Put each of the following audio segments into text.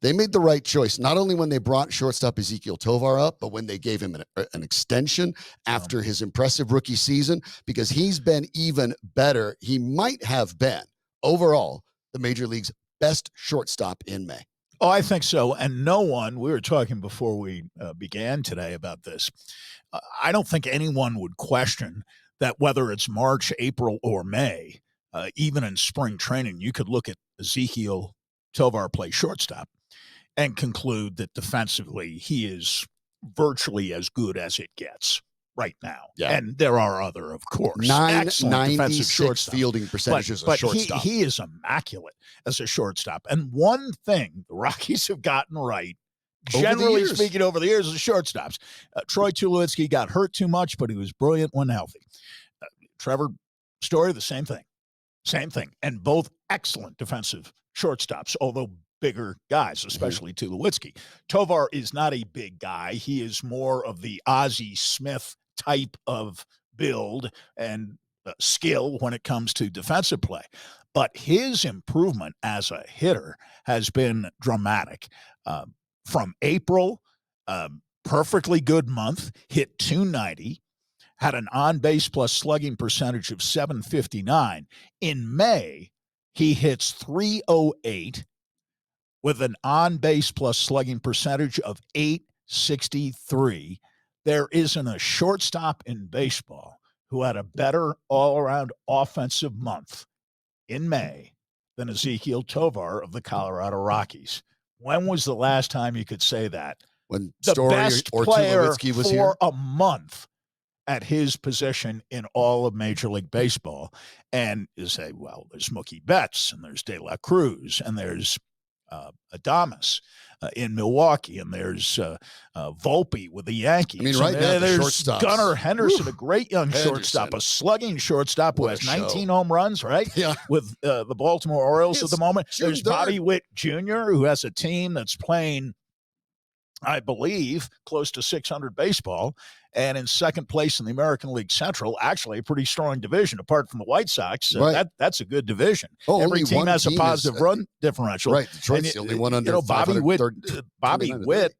They made the right choice, not only when they brought shortstop Ezequiel Tovar up, but when they gave him an extension after his impressive rookie season, because he's been even better. He might have been, overall, the Major League's best shortstop in May. Oh, I think so. And we were talking before we began today about this. I don't think anyone would question that whether it's March, April, or May, even in spring training, you could look at Ezequiel Tovar play shortstop and conclude that defensively he is virtually as good as it gets right now. Yeah. And there are other, of course, excellent defensive shortstops. Fielding percentages but as a shortstop. He is immaculate as a shortstop. And one thing the Rockies have gotten right, generally speaking, over the years, is shortstops. Troy Tulowitzki got hurt too much, but he was brilliant when healthy. Trevor Story, the same thing. Same thing. And both excellent defensive shortstops, although bigger guys, especially Tulowitzki. Tovar is not a big guy. He is more of the Ozzie Smith type of build and skill when it comes to defensive play. But his improvement as a hitter has been dramatic. From April, perfectly good month, hit .290, had an on-base plus slugging percentage of .759. In May, he hits .308 with an on-base plus slugging percentage of .863. There isn't a shortstop in baseball who had a better all-around offensive month in May than Ezequiel Tovar of the Colorado Rockies. When was the last time you could say that? When the Story best or player Tulowitzki was for here? a month at his position in all of Major League Baseball. And you say, well, there's Mookie Betts, and there's De La Cruz, and there's Adames in Milwaukee, and there's Volpe with the Yankees. I mean, right now, there's shortstops. Gunnar Henderson, a great young shortstop, a slugging shortstop who has 19 home runs, right? Yeah. With the Baltimore Orioles at the moment. There's Bobby Witt Jr., who has a team that's playing, I believe, close to 600 baseball, and in second place in the American League Central, actually a pretty strong division, apart from the White Sox. Right. That's a good division. Oh, every team has a positive run differential. Right, Detroit's the only one under Bobby Witt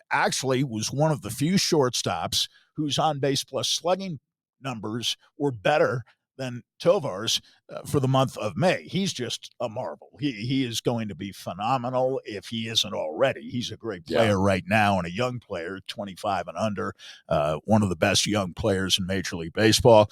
actually actually was one of the few shortstops whose on-base plus slugging numbers were better than Tovar's for the month of May. He's just a marvel. He is going to be phenomenal if he isn't already. He's a great player right now and a young player, 25 and under, one of the best young players in Major League Baseball.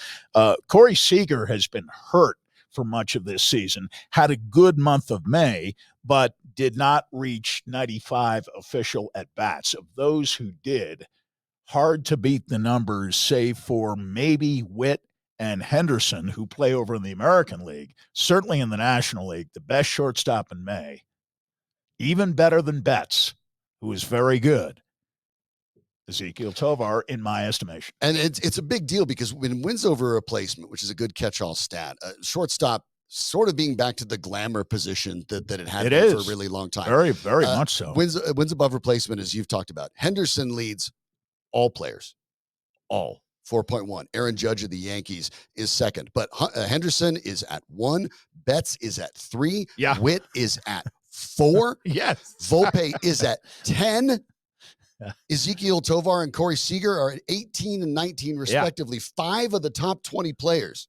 Corey Seager has been hurt for much of this season, had a good month of May, but did not reach 95 official at-bats. Of those who did, hard to beat the numbers, save for maybe Witt and Henderson, who play over in the American League, certainly in the National League, the best shortstop in May, even better than Betts, who is very good. Ezequiel Tovar, in my estimation. And it's a big deal because when wins over replacement, which is a good catch-all stat, shortstop sort of being back to the glamour position that it had been for a really long time. Very, very much so. Wins above replacement, as you've talked about. Henderson leads all players. All. 4.1. Aaron Judge of the Yankees is second. But Henderson is at 1. Betts is at 3. Yeah. Witt is at 4. Yes. Volpe is at 10. Ezequiel Tovar and Corey Seager are at 18 and 19, respectively. Yeah. 5 of the top 20 players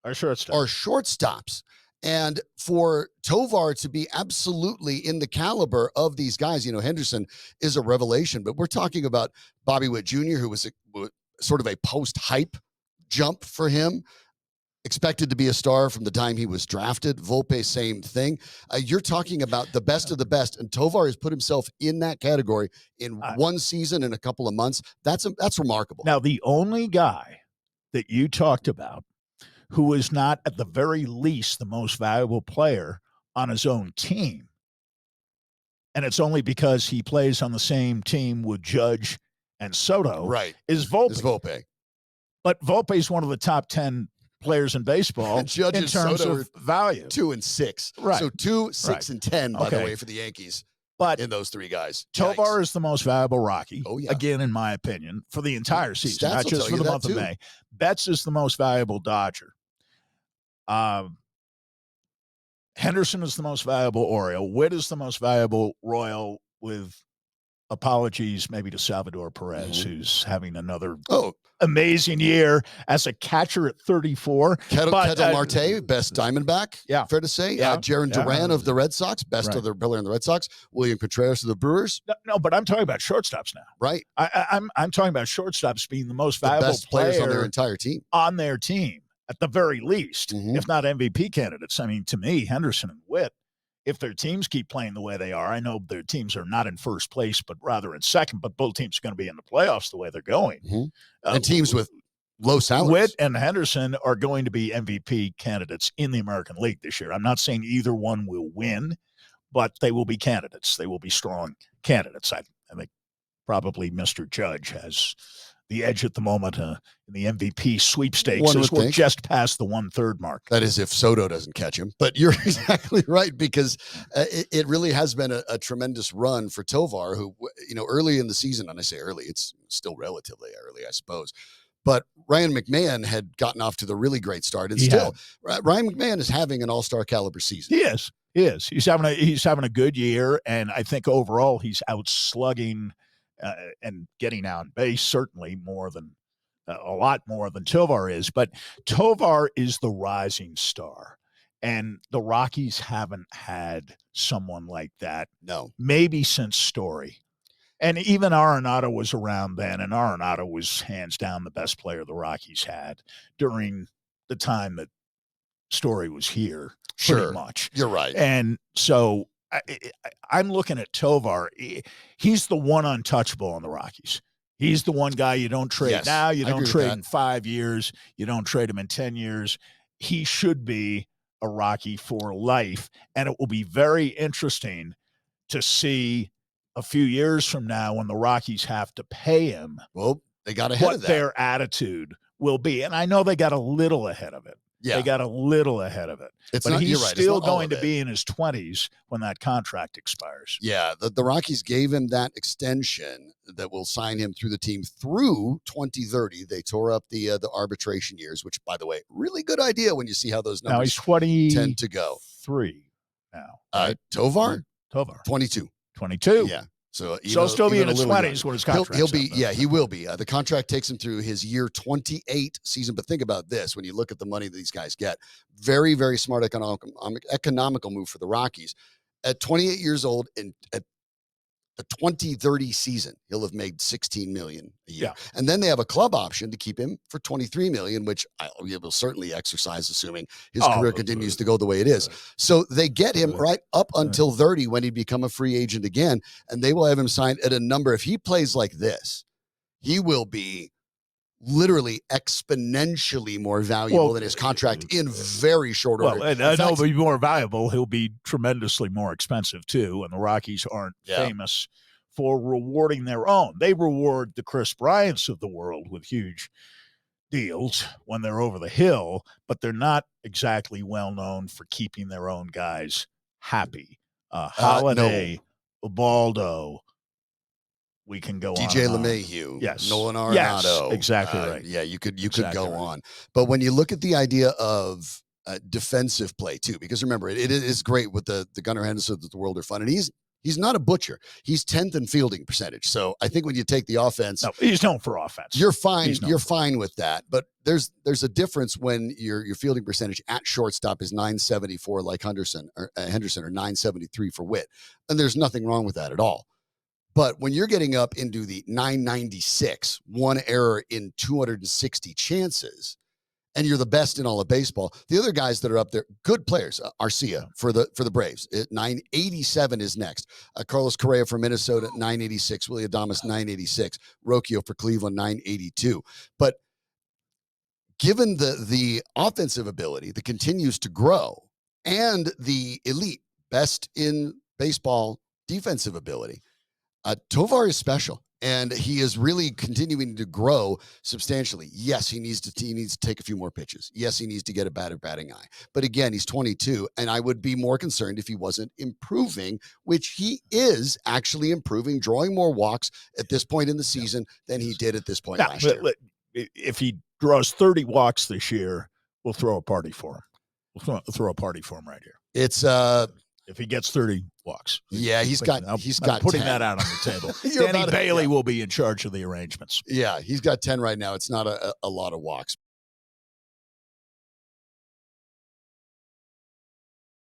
are shortstops. And for Tovar to be absolutely in the caliber of these guys, Henderson is a revelation. But we're talking about Bobby Witt Jr., who was sort of a post-hype jump for him. Expected to be a star from the time he was drafted. Volpe, same thing. You're talking about the best of the best, and Tovar has put himself in that category in one season and a couple of months. That's remarkable. Now, the only guy that you talked about who is not at the very least the most valuable player on his own team, and it's only because he plays on the same team with Judge and Soto, right, is Volpe. But Volpe is one of the top 10 players in baseball in terms of value. 2 and 6. Right. So 2, 6, and 10, by the way, for the Yankees. But in those 3 guys. Tovar is the most valuable Rocky, oh, yeah. Again, in my opinion, for the entire season, not just for the month of May. Betts is the most valuable Dodger. Henderson is the most valuable Oriole. Witt is the most valuable Royal, with apologies maybe to Salvador Perez, who's having another amazing year as a catcher at 34. Ketel Marte, best Diamondback, fair to say. Jaron Duran of the Red Sox, best other player in the Red Sox. William Contreras of the Brewers. No, but I'm talking about shortstops now. Right. I'm talking about shortstops being the most valuable best players on their entire team. On their team, at the very least, if not MVP candidates. I mean, to me, Henderson and Witt, if their teams keep playing the way they are, I know their teams are not in first place, but rather in second, but both teams are going to be in the playoffs the way they're going. And teams with low salaries. Witt and Henderson are going to be MVP candidates in the American League this year. I'm not saying either one will win, but they will be candidates. They will be strong candidates. I think probably Mr. Judge has the edge at the moment in the MVP sweepstakes as we're just past the 1/3 mark. That is if Soto doesn't catch him. But you're exactly right, because it really has been a tremendous run for Tovar, who, early in the season, and I say early, it's still relatively early, I suppose. But Ryan McMahon had gotten off to the really great start, and Ryan McMahon is having an all-star caliber season. He is. He's having a good year, and I think overall he's outslugging and getting on base certainly a lot more than Tovar is. But Tovar is the rising star, and the Rockies haven't had someone like that. No, maybe since Story. And even Arenado was around then, and Arenado was hands down the best player the Rockies had during the time that Story was here. Pretty much. You're right. And so I'm looking at Tovar. He's the one untouchable on the Rockies. He's the one guy you don't trade now. You don't trade in 5 years. You don't trade him in 10 years. He should be a Rocky for life. And it will be very interesting to see a few years from now when the Rockies have to pay him. Well, they got ahead of that. What their attitude will be. And I know they got a little ahead of it. Yeah. They got a little ahead of it. But he's still going to be in his 20s when that contract expires. Yeah, the Rockies gave him that extension that will sign him through the team through 2030. They tore up the arbitration years, which, by the way, really good idea when you see how those numbers tend to go. 3 now. Right? Tovar? 22. Yeah. So he'll still be in his 20s when his contract. He'll be. Yeah, he will be. The contract takes him through his year 28 season. But think about this: when you look at the money that these guys get, very, very smart economical move for the Rockies. At 28 years old, and at the 2030 season, he'll have made $16 million a year. Yeah. And then they have a club option to keep him for $23 million, which he will certainly exercise, assuming his career continues to go the way it is. So they get him right up until 30 when he'd become a free agent again, and they will have him signed at a number. If he plays like this, he will be literally exponentially more valuable than his contract in very short order. Well, and I know he'll be more valuable. He'll be tremendously more expensive too. And the Rockies aren't famous for rewarding their own. They reward the Chris Bryants of the world with huge deals when they're over the hill, but they're not exactly well known for keeping their own guys happy. Holiday, Ubaldo. We can go DJ on. LeMahieu, yes. Nolan Arenado. Yes, exactly right. Yeah, you could go on. But when you look at the idea of defensive play too, because remember, it is great with the Gunnar Hendersons of the world are fun, and he's not a butcher. He's 10th in fielding percentage. So I think when you take the offense, no, he's known for offense. You're fine. You're fine with that. But there's a difference when your fielding percentage at shortstop is .974 like Henderson or .973 for Witt, and there's nothing wrong with that at all. But when you're getting up into the .996, one error in 260 chances, and you're the best in all of baseball, the other guys that are up there, good players, Arcia for the Braves, 987 is next. Carlos Correa for Minnesota, 986. Willie Adames, 986. Rocchio for Cleveland, 982. But given the offensive ability that continues to grow and the elite, best in baseball defensive ability, Tovar is special, and he is really continuing to grow substantially. Yes, he needs to take a few more pitches. Yes, he needs to get a better batting eye. But again, he's 22, and I would be more concerned if he wasn't improving, which he is actually improving, drawing more walks at this point in the season than he did at this point last year. If he draws 30 walks this year, we'll throw a party for him. We'll throw a party for him right here. It's if he gets 30 walks. Yeah, he's got putting 10. that out on the table. Danny Bailey will be in charge of the arrangements. Yeah, he's got 10 right now. It's not a lot of walks.